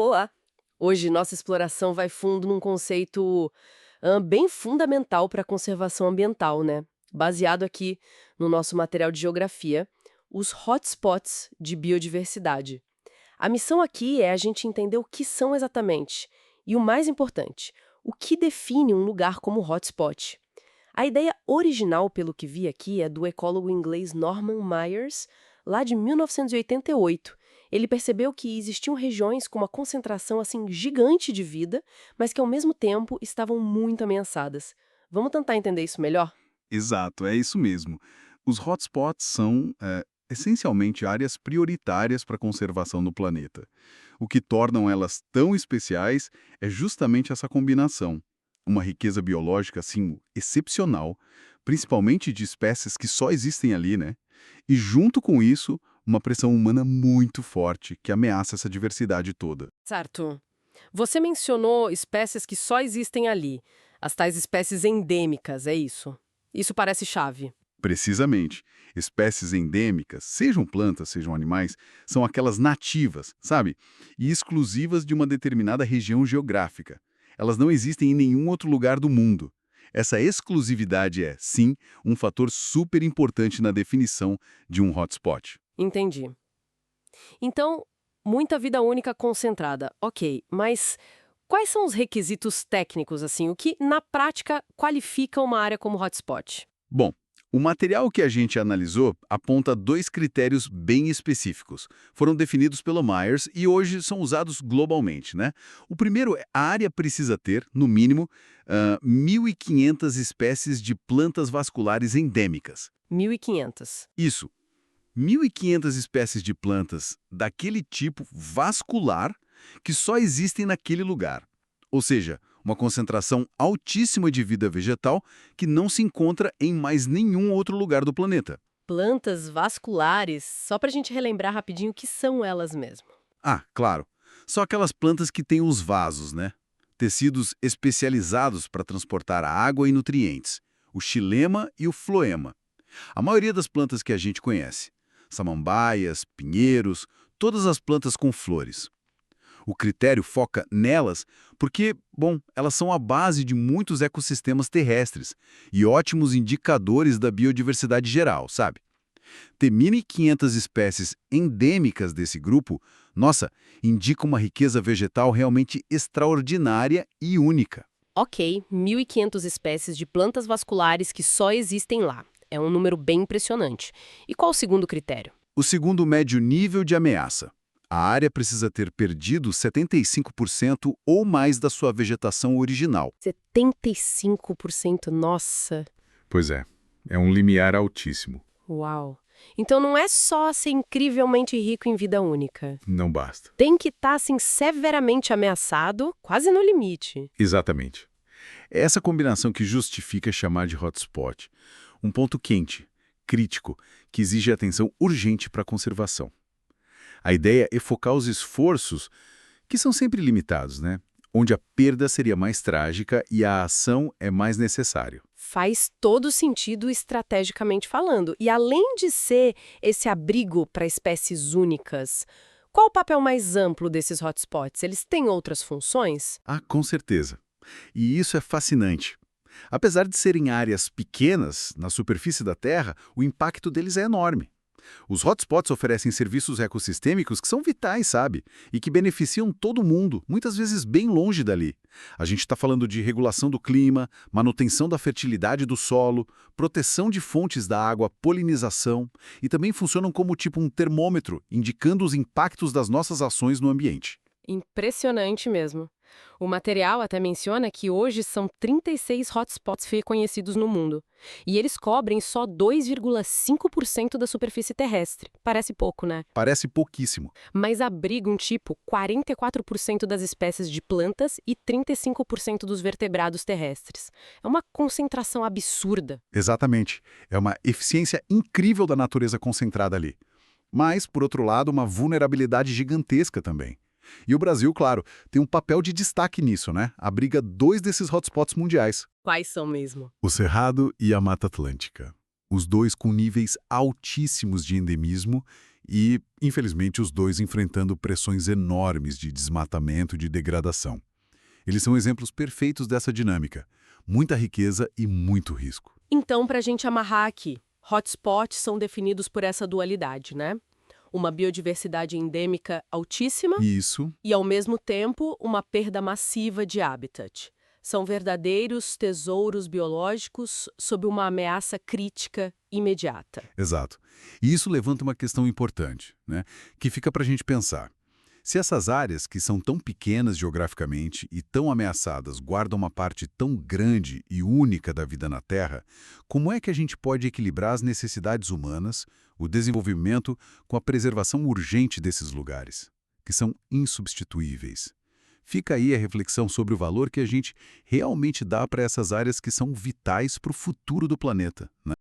Olá! Hoje nossa exploração vai fundo num conceito bem fundamental para a conservação ambiental, né? Baseado aqui no nosso material de geografia, os hotspots de biodiversidade. A missão aqui é a gente entender o que são exatamente e, o mais importante, o que define um lugar como hotspot. A ideia original, pelo que vi aqui, é do ecólogo inglês Norman Myers, lá de 1988. Ele percebeu que existiam regiões com uma concentração assim gigante de vida, mas que ao mesmo tempo estavam muito ameaçadas. Vamos tentar entender isso melhor? Exato, é isso mesmo. Os hotspots são, essencialmente, áreas prioritárias para a conservação no planeta. O que tornam elas tão especiais é justamente essa combinação. Uma riqueza biológica, assim, excepcional, principalmente de espécies que só existem ali, né? E, junto com isso, uma pressão humana muito forte que ameaça essa diversidade toda. Certo. Você mencionou espécies que só existem ali, as tais espécies endêmicas, é isso? Isso parece chave. Precisamente. Espécies endêmicas, sejam plantas, sejam animais, são aquelas nativas, sabe? E exclusivas de uma determinada região geográfica. Elas não existem em nenhum outro lugar do mundo. Essa exclusividade é, sim, um fator super importante na definição de um hotspot. Entendi. Então, muita vida única concentrada, ok, mas quais são os requisitos técnicos, assim, o que na prática qualifica uma área como hotspot? Bom, o material que a gente analisou aponta dois critérios bem específicos. Foram definidos pelo Myers e hoje são usados globalmente, né? O primeiro é a área precisa ter, no mínimo, 1.500 espécies de plantas vasculares endêmicas. 1.500. Isso, 1.500 espécies de plantas daquele tipo vascular que só existem naquele lugar. Ou seja, uma concentração altíssima de vida vegetal que não se encontra em mais nenhum outro lugar do planeta. Plantas vasculares, só pra gente relembrar rapidinho o que são elas mesmo. Ah, claro, só aquelas plantas que têm os vasos, né? Tecidos especializados para transportar água e nutrientes, o xilema e o floema. A maioria das plantas que a gente conhece, samambaias, pinheiros, todas as plantas com flores. O critério foca nelas porque, bom, elas são a base de muitos ecossistemas terrestres e ótimos indicadores da biodiversidade geral, sabe? Ter 1.500 espécies endêmicas desse grupo, nossa, indica uma riqueza vegetal realmente extraordinária e única. Ok, 1.500 espécies de plantas vasculares que só existem lá. É um número bem impressionante. E qual o segundo critério? O segundo mede o nível de ameaça. A área precisa ter perdido 75% ou mais da sua vegetação original. 75%, nossa! Pois é um limiar altíssimo. Uau! Então não é só ser incrivelmente rico em vida única. Não basta. Tem que estar, assim, severamente ameaçado, quase no limite. Exatamente. É essa combinação que justifica chamar de hotspot. Um ponto quente, crítico, que exige atenção urgente para a conservação. A ideia é focar os esforços, que são sempre limitados, né? Onde a perda seria mais trágica e a ação é mais necessária. Faz todo sentido estrategicamente falando. E além de ser esse abrigo para espécies únicas, qual o papel mais amplo desses hotspots? Eles têm outras funções? Ah, com certeza. E isso é fascinante. Apesar de serem áreas pequenas na superfície da Terra, o impacto deles é enorme. Os hotspots oferecem serviços ecossistêmicos que são vitais, sabe? E que beneficiam todo mundo, muitas vezes bem longe dali. A gente está falando de regulação do clima, manutenção da fertilidade do solo, proteção de fontes da água, polinização, e também funcionam como tipo um termômetro, indicando os impactos das nossas ações no ambiente. Impressionante mesmo. O material até menciona que hoje são 36 hotspots reconhecidos no mundo. E eles cobrem só 2,5% da superfície terrestre. Parece pouco, né? Parece pouquíssimo. Mas abrigam, tipo, 44% das espécies de plantas e 35% dos vertebrados terrestres. É uma concentração absurda. Exatamente. É uma eficiência incrível da natureza concentrada ali. Mas, por outro lado, uma vulnerabilidade gigantesca também. E o Brasil, claro, tem um papel de destaque nisso, né? Abriga dois desses hotspots mundiais, Quais são mesmo? o Cerrado e a Mata Atlântica. Os dois com níveis altíssimos de endemismo E, infelizmente, os dois enfrentando pressões enormes de desmatamento e de degradação. Eles são exemplos perfeitos dessa dinâmica. Muita riqueza e muito risco. Então, para a gente amarrar aqui, hotspots são definidos por essa dualidade, né? Uma biodiversidade endêmica altíssima Isso, e, ao mesmo tempo, uma perda massiva de habitat. São verdadeiros tesouros biológicos sob uma ameaça crítica imediata. exato. E isso levanta uma questão importante, né? Que fica para a gente pensar. Se essas áreas, que são tão pequenas geograficamente e tão ameaçadas, guardam uma parte tão grande e única da vida na Terra, como é que a gente pode equilibrar as necessidades humanas, o desenvolvimento, com a preservação urgente desses lugares, que são insubstituíveis? Fica aí a reflexão sobre o valor que a gente realmente dá para essas áreas que são vitais para o futuro do planeta, né?